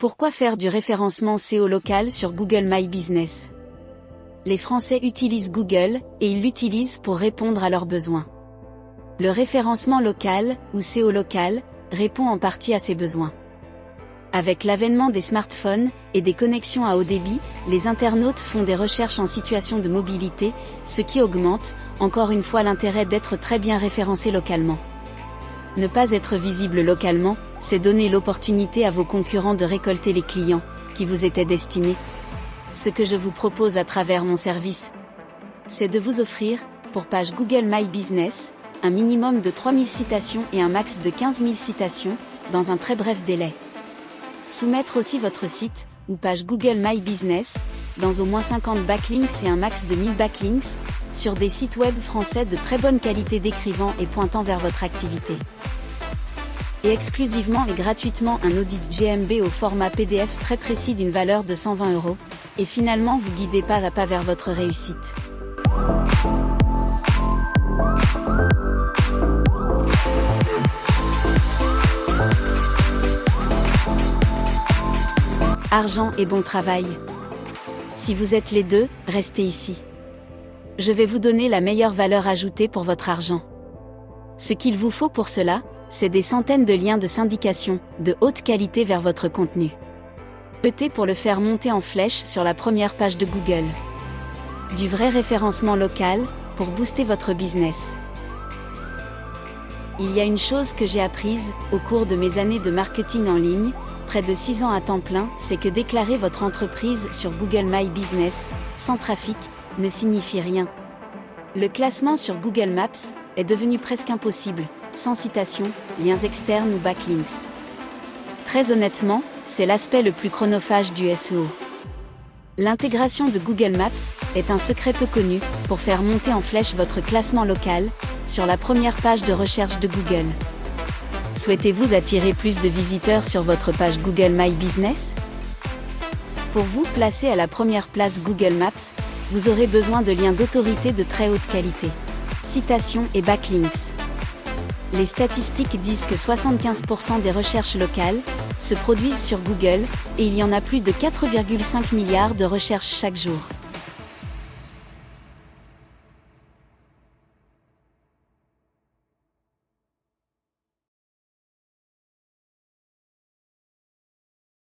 Pourquoi faire du référencement SEO local sur Google My Business? Les Français utilisent Google, et ils l'utilisent pour répondre à leurs besoins. Le référencement local, ou SEO local, répond en partie à ces besoins. Avec l'avènement des smartphones, et des connexions à haut débit, les internautes font des recherches en situation de mobilité, ce qui augmente, encore une fois l'intérêt d'être très bien référencé localement. Ne pas être visible localement, c'est donner l'opportunité à vos concurrents de récolter les clients, qui vous étaient destinés. Ce que je vous propose à travers mon service, c'est de vous offrir, pour page Google My Business, un minimum de 3000 citations et un max de 15 000 citations, dans un très bref délai. Soumettre aussi votre site, ou page Google My Business, dans au moins 50 backlinks et un max de 1000 backlinks, sur des sites web français de très bonne qualité décrivant et pointant vers votre activité. Et exclusivement et gratuitement un audit GMB au format PDF très précis d'une valeur de 120 €, et finalement vous guidez pas à pas vers votre réussite. Argent et bon travail. Si vous êtes les deux, restez ici. Je vais vous donner la meilleure valeur ajoutée pour votre argent. Ce qu'il vous faut pour cela, c'est des centaines de liens de syndication, de haute qualité vers votre contenu. Peut-être pour le faire monter en flèche sur la première page de Google. Du vrai référencement local, pour booster votre business. Il y a une chose que j'ai apprise, au cours de mes années de marketing en ligne, près de 6 ans à temps plein, c'est que déclarer votre entreprise sur Google My Business, sans trafic, ne signifie rien. Le classement sur Google Maps est devenu presque impossible, sans citation, liens externes ou backlinks. Très honnêtement, c'est l'aspect le plus chronophage du SEO. L'intégration de Google Maps est un secret peu connu pour faire monter en flèche votre classement local sur la première page de recherche de Google. Souhaitez-vous attirer plus de visiteurs sur votre page Google My Business? Pour vous placer à la première place Google Maps, vous aurez besoin de liens d'autorité de très haute qualité, citations et backlinks. Les statistiques disent que 75% des recherches locales se produisent sur Google, et il y en a plus de 4,5 milliards de recherches chaque jour.